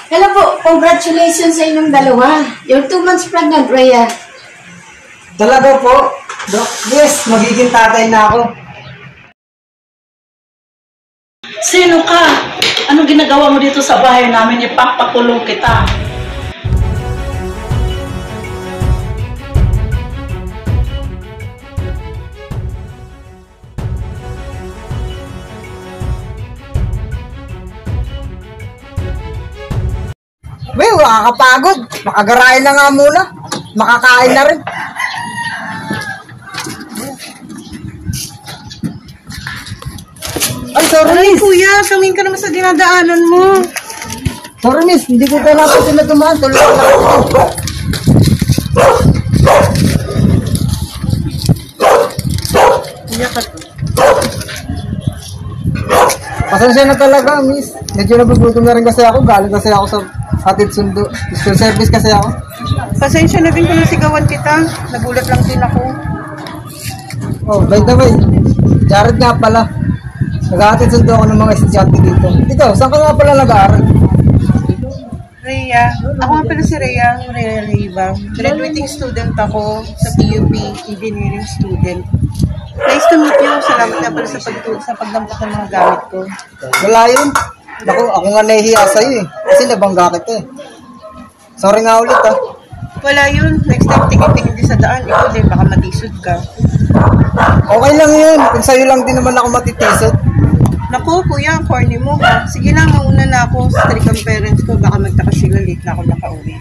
Hello po, congratulations sa inyong dalawa. You're 2 months pregnant, Rhea. Talaga po? Doc, yes, magiging tatay na ako. Sino ka? Anong ginagawa mo dito sa bahay namin? Ipapakulong kita. Well, nakakapagod. Makagarayan na nga muna. Makakain na rin. Ay, sorry, Ay, miss. kuya, samin ka naman sa dinadaanan mo. Sorry, miss. Hindi ko kaya natin na dumaan. Tuloy na ako. Kuya ka. Pasensya na talaga, miss. Medyo nagugutom na rin kasi ako. Galing kasi ako sa hatid sundo. School service kasi ako. Pasensya na din kung nasigawan kita. Nagulat lang din ako. Oh, by the way, Jared nga pala. Nag-ahatid sundo ako ng mga estudyante dito. Ikaw, saan ka nga pala nag-aaral? Rhea. Ako nga pala si Rhea Leiva. Graduating student ako sa PUP Engineering student. Nice to meet you. Salamat na pala sa pagdampot ng mga gamit ko. Wala yun. Ako nga nahihiya sa'yo eh. Kasi nabangga kita eh. Sorry nga ulit ah. Wala yun. Next time, tingin-tingin din sa daan. Ikaw din, baka matisod ka. Okay lang yun. Kung sa'yo lang din naman ako matitisod. Naku, kuya, ang corny mo ha. Sige lang, mauna na ako. Strict ang parents ko. Baka magtaka sila, late na ako nakauwi.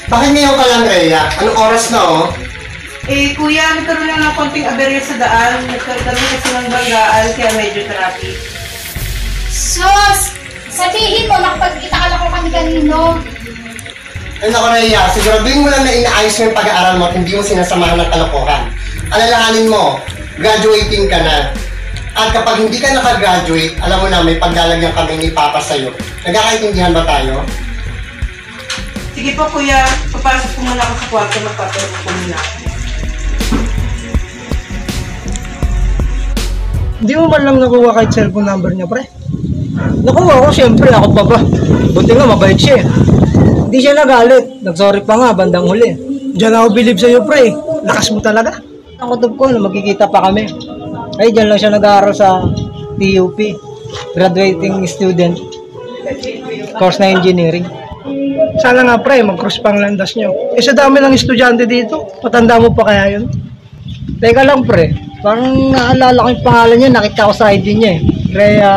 Bakit ngayon ka lang, Rhea? Anong oras na, oh? Eh, kuya, nagkaroon lang ng konting aberya sa daan. Nagkaroon kasi ng banggaan, kaya medyo traffic. Sus! Sabihin mo, nakapagkita ka lang kami kanino. Ay, naku, Rhea, siguraduhin mo lang na inaayos mo yung pag-aaral mo at hindi mo sinasamahan ng kalokohan. Alalahanin mo, graduating ka na. At kapag hindi ka nakagraduate, alam mo na may paglalagyan kami ni Papa sa'yo. Nagkakaintindihan ba tayo? Sige po, kuya. Papasok ko muna ako sa kwarto. Magpapalok ko muna. Hindi mo man lang nakuha kahit cellphone number niya, pre. Nakuha ko, siyempre. Ako pa ba? Buti nga, mabait siya eh. Hindi siya nagalit. Nagsorry pa nga, bandang huli. Diyan ako believe sa'yo, pre. Lakas mo talaga. Ang kutob ko na magkikita pa kami. Ay, diyan lang siya nag-aaral sa TUP. Graduating student. Course na engineering. Sana nga, pre, mag-cross pang landas nyo. Eh, sa dami ng estudyante dito. Matanda mo pa kaya yun? Teka lang, pre. Parang naalala ko yung pangalan niya. Nakita ko sa ID niya eh. Rhea.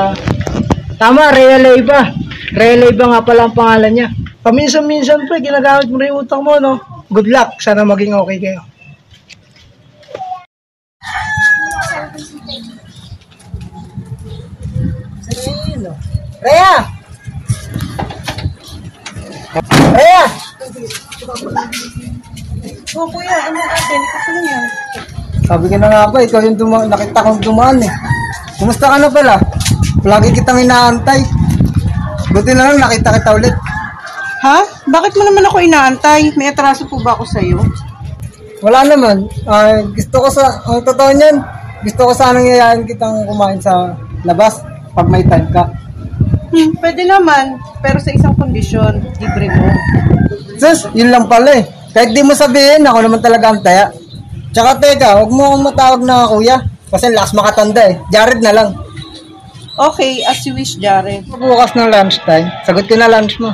Tama, Rhea Leiva. Rhea Leiva nga pala ang pangalan niya. Paminsan-minsan pre, ginagamit mo rin yung utang mo, no? Good luck. Sana maging okay kayo. Rhea! Rhea! Oh, kuya, ano ate? Kasi yan. Sabi ka na nga pa, ikaw yung nakita kong dumaan eh. Kumusta ka na pala? Lagi kitang inaantay. Buti na lang nakita kita ulit. Ha? Bakit mo naman ako inaantay? May atraso po ba ako sa'yo? Wala naman. Ang totoo niyan, gusto ko sanang yayain kitang kumain sa labas pag may time ka. Pwede naman, pero sa isang kondisyon, libre mo. Sus, yun lang pala eh. Kahit di mo sabihin, ako naman talaga ang taya. Tsaka teka, huwag mo akong matawag na kuya. Kasi last makatanda eh. Jared na lang. Okay, as you wish, Jared. Bukas ng lunchtime, sagot ko na lunch mo.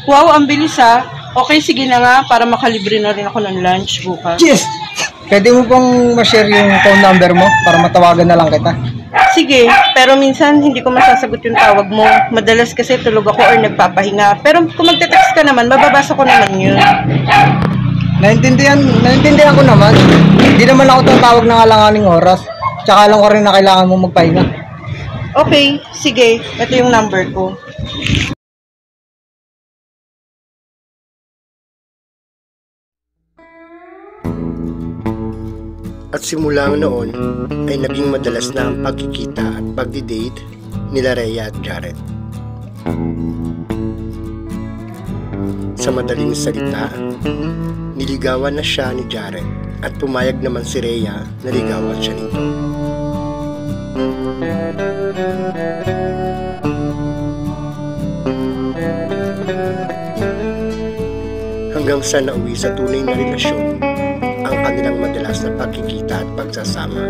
Wow, ang bilis ha. Okay, sige na nga, para makalibre na rin ako ng lunch bukas. Cheers! Pwede mo pong ma-share yung phone number mo para matawagan na lang kita. Sige, pero minsan hindi ko masasagot yung tawag mo. Madalas kasi tulog ako or nagpapahinga. Pero kung magte-text ka naman, mababasa ko naman yun. Naintindihan ko naman. Hindi naman ako tatawag ng alanganing oras. Tsaka alam ko rin na kailangan mo magpahinga. Okay, sige. Ito yung number ko. At simula noon ay naging madalas na ang pagkikita at pagdi-date nila Rhea at Jared. Sa madaling salita, niligawan na siya ni Jared at pumayag naman si Rhea na ligawan siya nito. hanggang sa nauwi sa tunay na relasyon ang kanilang madalas na pagkikita at pagsasama.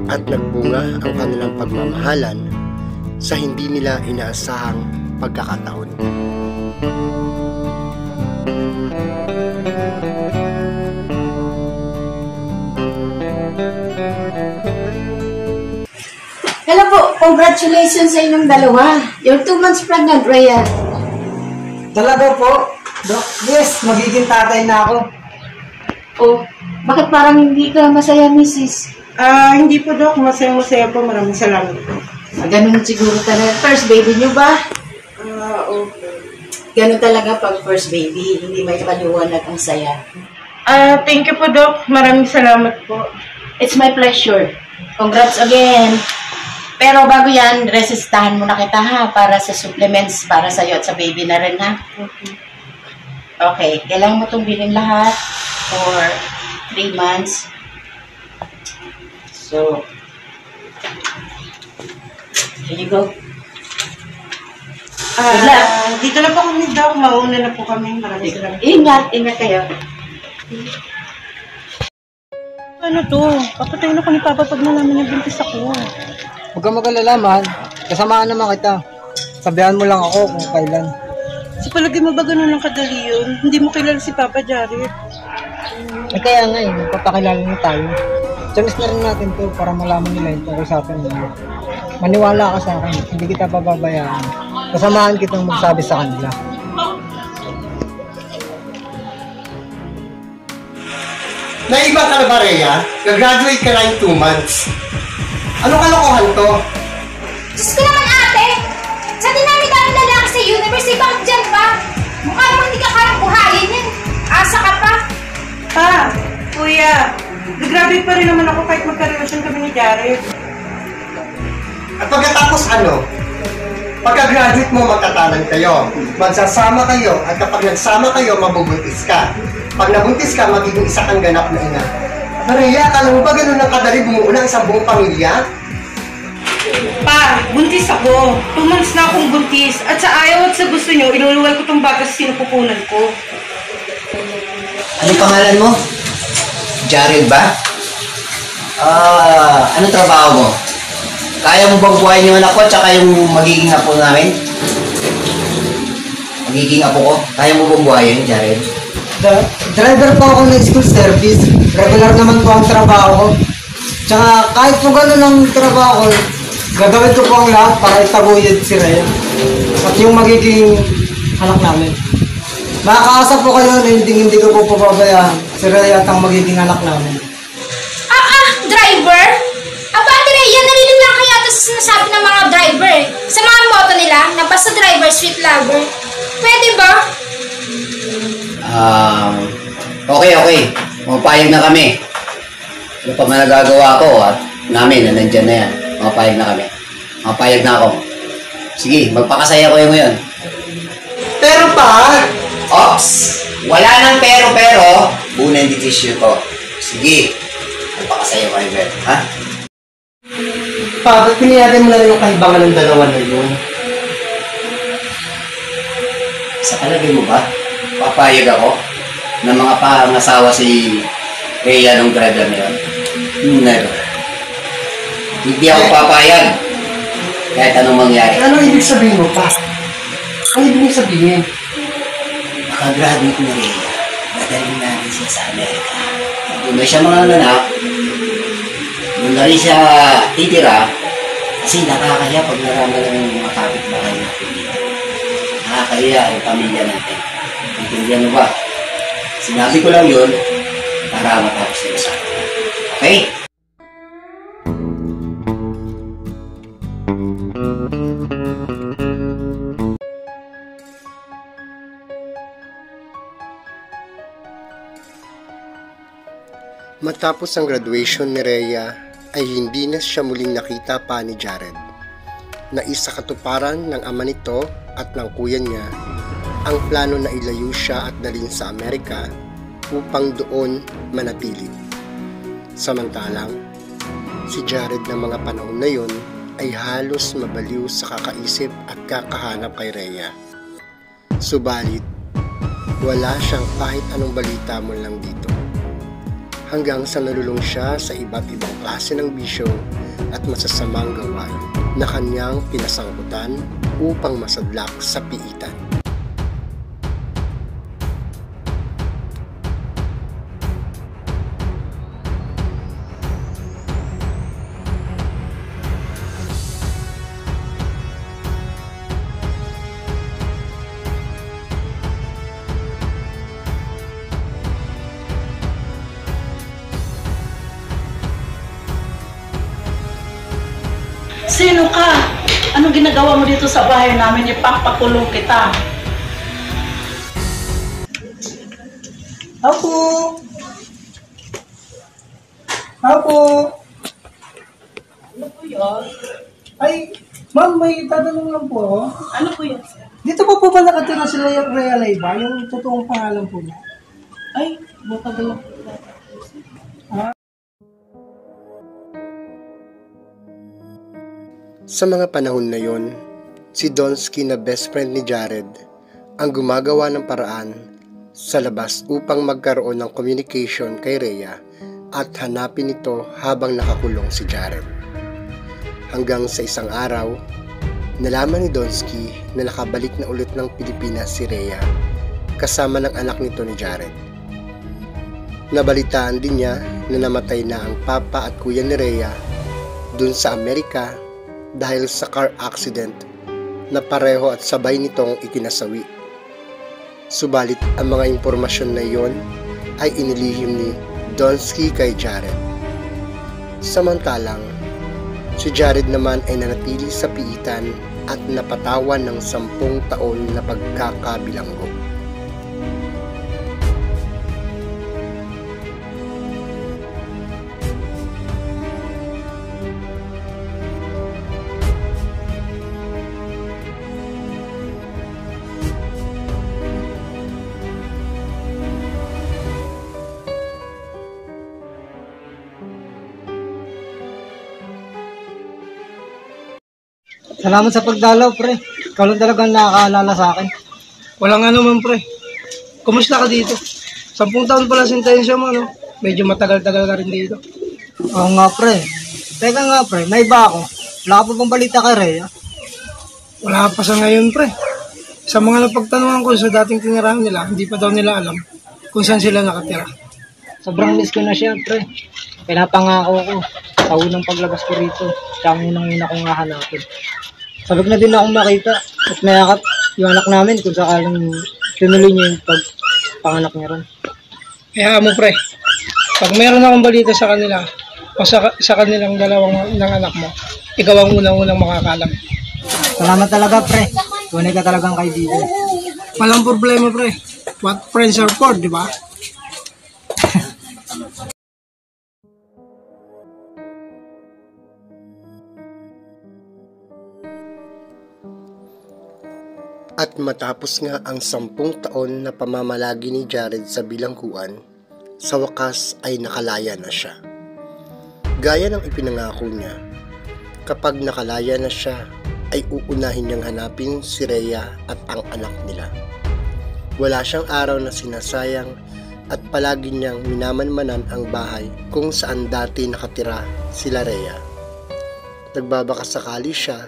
At nagbunga ang kanilang pagmamahalan sa hindi nila inaasahang pagkakataon. Hello po, congratulations sa inyong dalawa. You're 2 months pregnant, Rhea. Talaga po? Dok, yes, magiging tatay na ako. Oh, bakit parang hindi ka masaya, Mrs.? Hindi po, Dok. Masaya-masaya po. Maraming salamat po. Ganun siguro talaga. First baby nyo ba? Okay. Ganun talaga pag first baby. Hindi may paliwanag ang saya. Thank you po, Dok. Maraming salamat po. It's my pleasure. Congrats again. Pero bago yan, resistahan muna kita ha, para sa supplements, para sa'yo at sa baby na rin ha. Okay, kailangan mo itong bilhin lahat for 3 months. So, here you go. Dito na po kami, Dok. Mauna na po kami. Maraming salamat. Ingat kayo. Ano to? Papatayin ako ni Papa pag nalaman na buntis ako. Huwag ka mag-alala, mahal. Kasamaan naman kita. Sabihan mo lang ako kung kailan. Sa palagay mo ba ganun ang kadali yun? Hindi mo kilala si Papa Jared. Eh kaya nga magpapakilala na tayo. Chance na rin natin to para malaman nila yung tungkol sa atin. Maniwala ka sa akin, hindi kita pababayaan. Kasamahan kitang magsabi sa kanila. Naibang ka na ba, Rhea? Gagraduate ka na in 2 months. Anong kalokohan to? Diyos ko naman ate! Sa dinami-dami lalaki sa universe, bakit dyan pa? Mukha mo hindi ka kayang buhayin yan. Asa ka pa? Pa! Kuya! Nag-graduate pa rin naman ako kahit magka-relasyon kami ni Jared. At pagkatapos ano? Pagka-graduate mo, magtatanan kayo. Magsasama kayo, at kapag nagsama kayo, mabubuntis ka. Pag nabuntis ka, magiging isa kang ganap na ina. Maria, alam mo ba ganun ang kadali bumuo ng isang buong pamilya? Pa! Buntis ako! 2 months na akong buntis. At sa ayaw at sa gusto nyo, iluluwal ko tong bata sa sinupupunan ko. Ano pangalan mo? Jared ba? Anong trabaho mo? Kaya mo bang buhayin yung anak ko tsaka yung magiging apo namin? Magiging apo ko? Kaya mo bang buhayin, Jared? Driver po ako ng school service. Regular naman po ang trabaho ko. Tsaka kahit po gano'n ang trabaho ko, gagawin ko po ang lahat para itaguyod si Rhea. At yung magiging anak namin. Makakaasa po kayo na hindi ko po pababayaan si Rhea at ang magiging anak namin. Driver? Aba, Ate Rhea, nalilin lang kaya ito sa sinasabi ng mga driver eh. Sa mga motto nila, na basta driver, sweet lover. Pwede ba? Okay. Mapayag na kami. Ano pa man nagagawa ko at namin na nandyan na yan. Mapayag na kami. Mapayag na ako. Sige, magpakasaya ko yung ngayon. Pero pa, Ops! Wala nang pero. Bunan yung decision ko. Sige. Magpakasaya kayo, Ben. Ha? pa, ba't pinayagin mo na rin yung kahibangan ng dalawa na yun? Sa palagay mo ba, papayag ako na mga pangasawa si Rhea nung driver na yun? Never. Hindi ako papayag kahit anong mangyari. Ano ibig sabihin mo, pa? Ano ibig sabihin? Makagraduate na Rhea. Madaling natin siya sa Amerika. Kung na siya mga anak, doon na rin siya titira kasi nakakaya pag naraman ng mga kapitbahay natin dito. Nakakaya ang pamilya natin. Intindihan mo ba? Sinabi ko lang yun para matapos nila sa akin. Okay? Matapos ang graduation ni Rhea ay hindi na siya muling nakita pa ni Jared. Naisa katuparan ng ama nito at ng kuya niya ang plano na ilayo siya at dalhin sa Amerika upang doon manatili. Samantalang, si Jared ng mga panahon na yon ay halos mabaliw sa kakaisip at kakahanap kay Rhea. Subalit, wala siyang kahit anong balita mo lang dito. Hanggang sa nalulong siya sa iba't ibang klase ng bisyo at masasamang gawain na kanyang pinasangkutan upang masadlak sa piitan. Sino ka? Anong ginagawa mo dito sa bahay namin? Ipapakulong kita. Apo! Apo! Ano po yun? Ay, ma'am, may tatanong lang po ako. Ano po yun? Dito pa po ba nakatira sila yung Rhea Leyva? Yung totoong pangalan po niya? Ay, matagal lang. Sa mga panahon na yon, si Donsky na best friend ni Jared ang gumagawa ng paraan sa labas upang magkaroon ng communication kay Rhea at hanapin ito habang nakakulong si Jared. Hanggang sa isang araw, nalaman ni Donsky na nakabalik na ulit ng Pilipinas si Rhea kasama ng anak nito ni Jared. Nabalitaan din niya na namatay na ang papa at kuya ni Rhea dun sa Amerika dahil sa car accident na pareho at sabay nitong ikinasawi. Subalit ang mga impormasyon na iyon ay inilihim ni Donsky kay Jared. Samantalang, si Jared naman ay nanatili sa piitan at napatawan ng 10 taon na pagkakabilanggo. Salamat sa pagdalaw, pre. Ikaw lang talagang nakakaalala sa akin. Walang ano man, pre. Kumusta ka dito? 10 taon pala sentensya mo, no? Medyo matagal-tagal ka rin dito. Oo nga, pre. Teka nga, pre. May iba ako. Wala ka pa bang balita kay Rhea? Wala pa sa ngayon, pre. Sa mga napagtanungan ko sa dating tinirahan nila, hindi pa daw nila alam kung saan sila nakatira. Sobrang miss ko na siya, pre. Pinapangako ko sa unang paglabas ko rito. Siya ang unang-una kong hahanapin. Sabag na din akong makita at mayakap yung anak namin kung sakaling tinuloy niya yung pagpanganak niya ron. Kaya mo, pre, pag meron akong balita sa kanila o sa kanilang dalawang ng anak mo, ikaw ang unang-unang makakalam. Salamat talaga, pre. Tunay ka talagang kaibigan. Walang problema, pre. What friends are for, di ba? At matapos nga ang 10 taon na pamamalagi ni Jared sa bilangguan, sa wakas ay nakalaya na siya. Gaya ng ipinangako niya, kapag nakalaya na siya, ay uunahin niyang hanapin si Rhea at ang anak nila. Wala siyang araw na sinasayang at palagi niyang minamanmanan ang bahay kung saan dati nakatira sila Rhea. Nagbabakasakali siya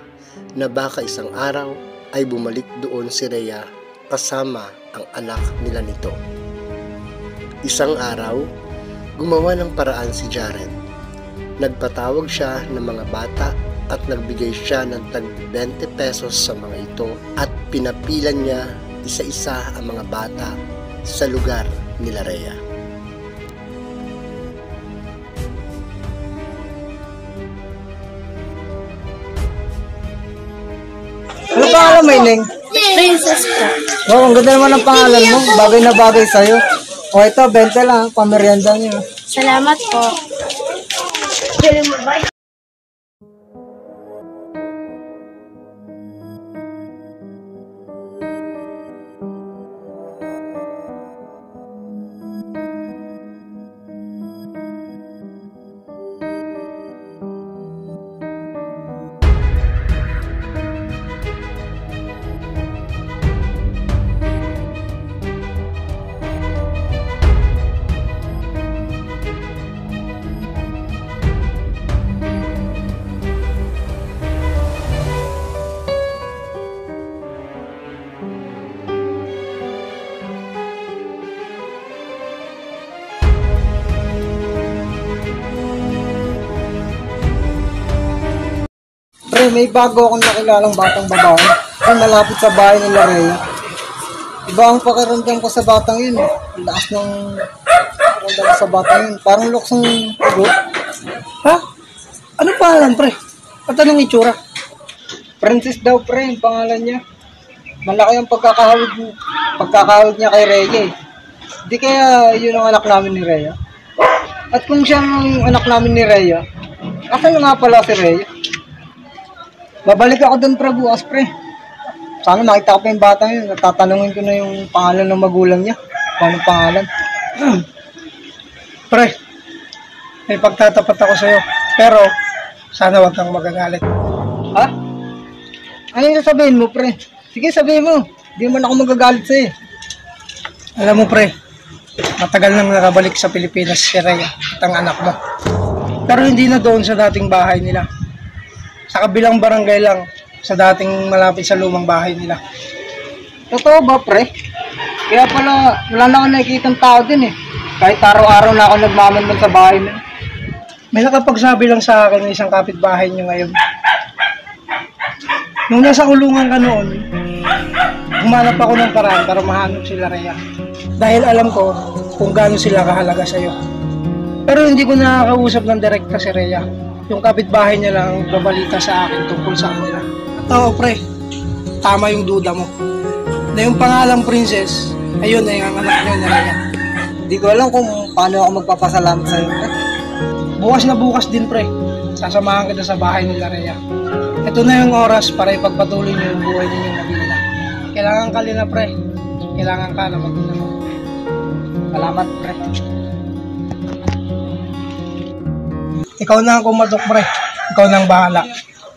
na baka isang araw ay bumalik doon si Rhea kasama ang anak nila nito. Isang araw, gumawa ng paraan si Jared. Nagpatawag siya ng mga bata at nagbigay siya ng tag 20 pesos sa mga ito at pinapilan niya isa-isa ang mga bata sa lugar nila Rhea. Ano pangalan mo, Ineng? Princess po. Oh, ang ganda naman ng pangalan mo. Bagay na bagay sa'yo. O ito, 20 lang, pamerienda niyo. Salamat po. Pre, may bago akong nakilalang batang babae. Ay, malapit sa bahay nila Rhea. Iba ang pakiramdam ko sa batang yun. Ang lakas ng pakiramdam ko sa batang yun. Parang luksong ugot. Ha? Ano pangalan, pre? At anong itsura? Princess daw, pre, yung pangalan niya. Malaki ang pagkakahawig niya kay Rhea eh. Di kaya yun ang anak namin ni Rhea. At kung siya ang anak namin ni Rhea, asan na nga pala si Rhea? Babalik ako doon, pre, bukas, pre. Sana makita ko pa yung bata yun. Tatanungin ko na yung pangalan ng magulang niya. Kung anong pangalan. Pre, may pagtatapat ako sa'yo. Pero, sana wag kang magagalit. Ha? Ano yung sabihin mo, pre? Sige, sabihin mo. Di man ako magagalit sa'yo. Alam mo, pre, matagal nang nakabalik sa Pilipinas si Rhea at ang anak mo. Pero hindi na doon sa dating bahay nila. Sa kabilang barangay lang, sa dating malapit sa lumang bahay nila. Totoo ba, pre? Kaya pala, wala na akong nakikitang tao din eh. Kahit araw-araw na ako nagmamanman sa bahay na. May nakapagsabi lang sa akin ng isang kapitbahay niyo ngayon. Nung nasa kulungan ka noon, humanap ako ng paraan para mahanap sila Rhea. Dahil alam ko kung gaano sila kahalaga sa'yo. Pero hindi ko nakakausap ng direkta si Rhea. Yung kapitbahay niya lang babalita sa akin tungkol sa kanila. At oo, pre, tama yung duda mo. Na yung pangalang Princess, ayun ay ang anak niya ni Rhea. Hindi ko alam kung paano ako magpapasalamat sa'yo, pre. Bukas na bukas din, pre. Sasamahan kita sa bahay nila Rhea. Ito na yung oras para ipagpatuloy niyo yung buhay ninyong mag-ina. Kailangan ka nila, pre. Kailangan ka na mag-ina mo. Salamat, pre. Ikaw na ang kumatok, pre. Ikaw na ang bahala.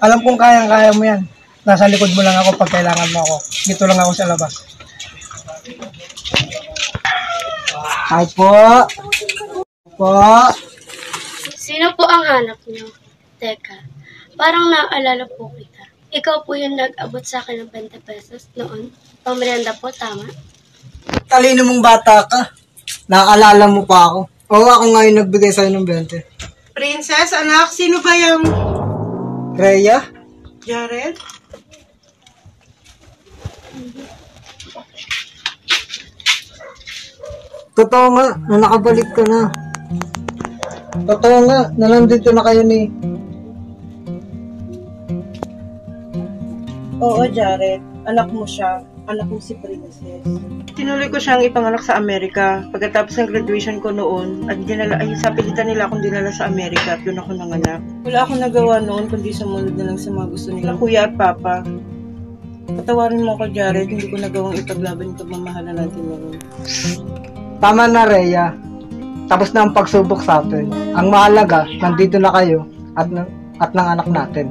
Alam kong kayang-kaya mo yan. Nasa likod mo lang ako pag kailangan mo ako. Dito lang ako sa labas. Hi po. Po. Sino po ang hanap niyo? Teka, parang naaalala po kita. Ikaw po yung nag-abot sa akin ng 20 pesos noon. Pamerienda po, tama? Talino mong bata ka. Naaalala mo pa ako. Oo, ako nga yung nagbigay sa'yo ng 20. Princess, anak, sino ba yung Rhea? Jared? Totoo nga, na nakabalik ka na. Totoo nga, na nandito na kayo ni... Oo, Jared. Anak mo siya. Anak mo si Princess. Tinuloy ko siyang ipanganak sa Amerika. Pagkatapos ng graduation ko noon, at sa pilitan nila akong dinala sa Amerika at doon ako nanganak. Wala akong nagawa noon kundi sumunod na lang sa mga gusto nila, kuya at papa. Patawarin mo ako, Jared. Hindi ko nagawang ipaglaban yung pagmamahalan natin noon. Tama na, Rhea. Tapos na ang pagsubok sa atin. Ang mahalaga, nandito na kayo at ng anak natin.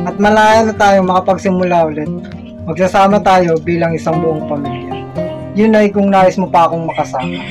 At malaya na tayo makapagsimula ulit. Magsasama tayo bilang isang buong pamilya. Yun ay kung nais mo pa akong makasama.